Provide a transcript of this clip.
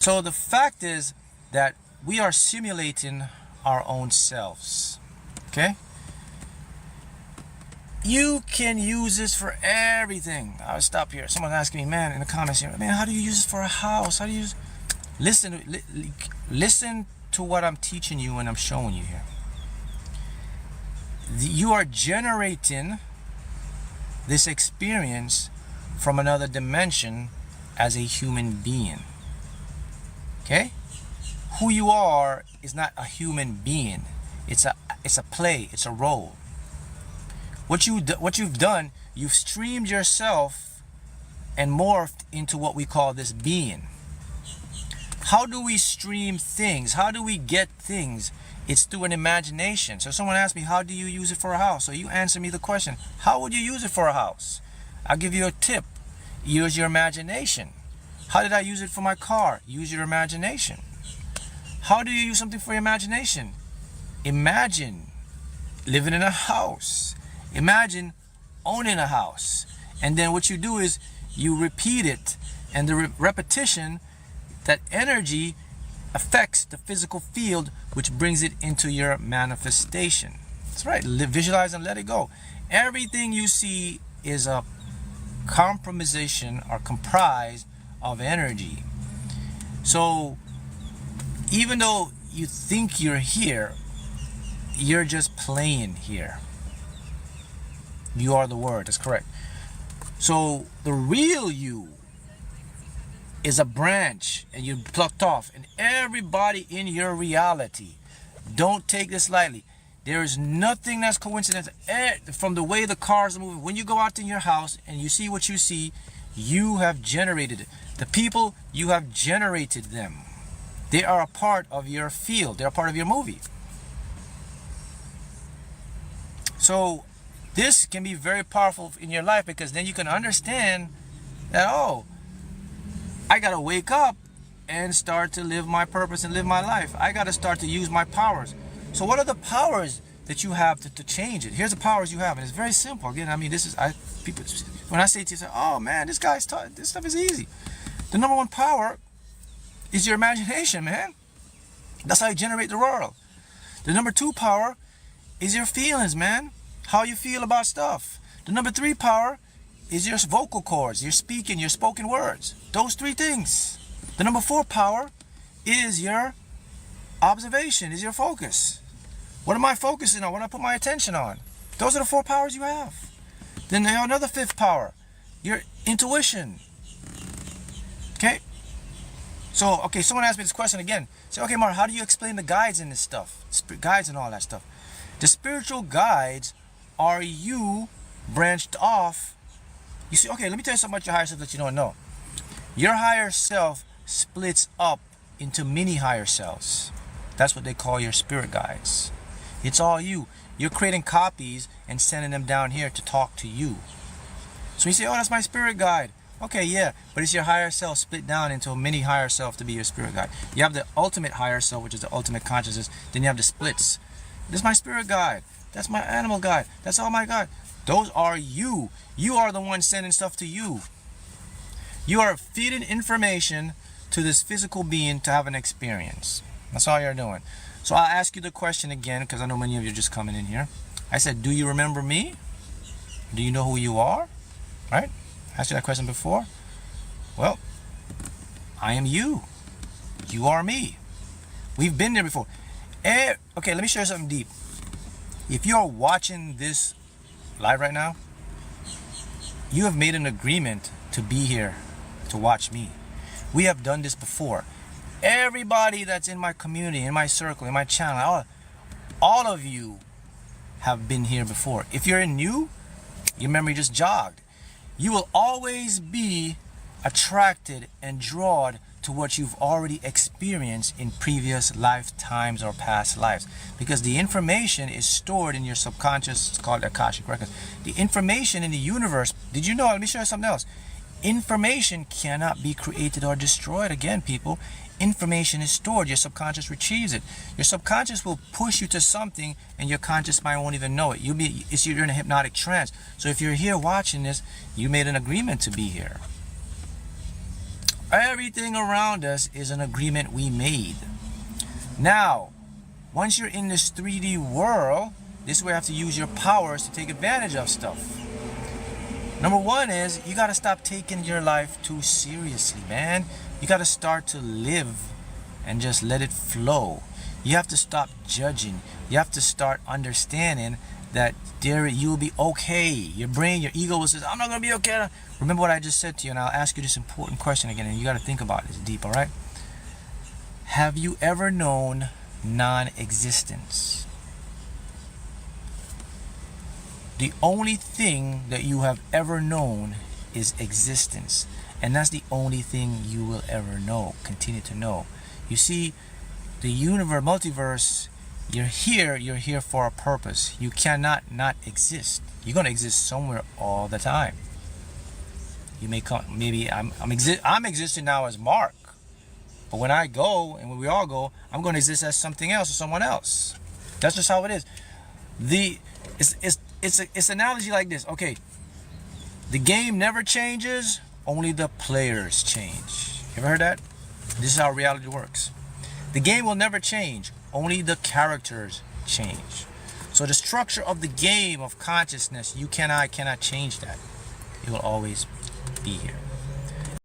So the fact is that we are simulating our own selves. Okay? You can use this for everything. I'll stop here. Someone's asking me, man, in the comments here, man, how do you use this for a house? How do you use... Listen to what I'm teaching you and I'm showing you here. You are generating this experience from another dimension as a human being. Okay? Who you are is not a human being. It's a play. It's a role. What you've done, you've streamed yourself and morphed into what we call this being. How do we stream things? How do we get things? It's through an imagination. So someone asked me, how do you use it for a house? So you answer me the question, how would you use it for a house? I'll give you a tip. Use your imagination. How did I use it for my car? Use your imagination. How do you use something for your imagination? Imagine living in a house. Imagine owning a house. And then what you do is you repeat it. And the repetition, that energy affects the physical field, which brings it into your manifestation. That's right. Visualize and let it go. Everything you see is a compromisation or comprised of energy. So even though you think you're here, you're just playing here. You are the word. That's correct. So the real you is a branch, and you plucked off, and everybody in your reality, don't take this lightly. There is nothing that's coincidental. From the way the cars are moving, when you go out in your house and you see what you see, you have generated it. The people, you have generated them. They are a part of your field. They're a part of your movie. So this can be very powerful in your life, because then you can understand that, oh, I got to wake up and start to live my purpose and live my life. I got to start to use my powers. So what are the powers that you have to change it? Here's the powers you have, and it's very simple. Again, I mean, this is, people, when I say to you, oh man, this stuff is easy. The number one power is your imagination, man. That's how you generate the world. The number two power is your feelings, man. How you feel about stuff. The number three power is your vocal cords, your speaking, your spoken words. Those three things. The number four power is your observation, is your focus. What am I focusing on? What do I put my attention on? Those are the four powers you have. Then they have another fifth power, your intuition. Okay? So, okay, someone asked me this question again. Say, okay, Mark, how do you explain the guides in this stuff? Guides and all that stuff. The spiritual guides are you branched off. You see, okay, let me tell you something about your higher self that you don't know. Your higher self splits up into mini higher selves. That's what they call your spirit guides. It's all you. You're creating copies and sending them down here to talk to you. So you say, oh, that's my spirit guide. Okay, yeah, but it's your higher self split down into a mini higher self to be your spirit guide. You have the ultimate higher self, which is the ultimate consciousness. Then you have the splits. This is my spirit guide. That's my animal guide. That's all my guide. Those are you. You are the one sending stuff to you. You are feeding information to this physical being to have an experience. That's all you're doing. So I'll ask you the question again, because I know many of you are just coming in here. I said, do you remember me? Do you know who you are? Right? I asked you that question before. Well, I am you. You are me. We've been there before. Okay, let me show you something deep. If you are watching this live right now, you have made an agreement to be here to watch me. We have done this before. Everybody that's in my community, in my circle, in my channel, all of you have been here before. If you're new, your memory just jogged. You will always be attracted and drawn to what you've already experienced in previous lifetimes or past lives, because the information is stored in your subconscious. It's called Akashic Records. The information in the universe, did you know, let me show you something else. Information cannot be created or destroyed. Again, people, information is stored. Your subconscious retrieves it. Your subconscious will push you to something and your conscious mind won't even know it. You're in a hypnotic trance. So if you're here watching this, you made an agreement to be here. Everything around us is an agreement we made. Now, once you're in this 3D world, this is where you have to use your powers to take advantage of stuff. Number one is you got to stop taking your life too seriously, man. You got to start to live and just let it flow. You have to stop judging. You have to start understanding that you'll be okay. Your brain, your ego will say, I'm not going to be okay. Remember what I just said to you, and I'll ask you this important question again, and you got to think about this deep, all right? Have you ever known non-existence? The only thing that you have ever known is existence. And that's the only thing you will ever know, continue to know. You see, the universe, multiverse, you're here for a purpose. You cannot not exist. You're going to exist somewhere all the time. You may come, maybe I'm existing now as Mark. But when I go, and when we all go, I'm going to exist as something else or someone else. That's just how it is. It's an analogy like this. Okay, the game never changes, only the players change. You ever heard that? This is how reality works. The game will never change, only the characters change. So the structure of the game of consciousness, I cannot change that. It will always be here.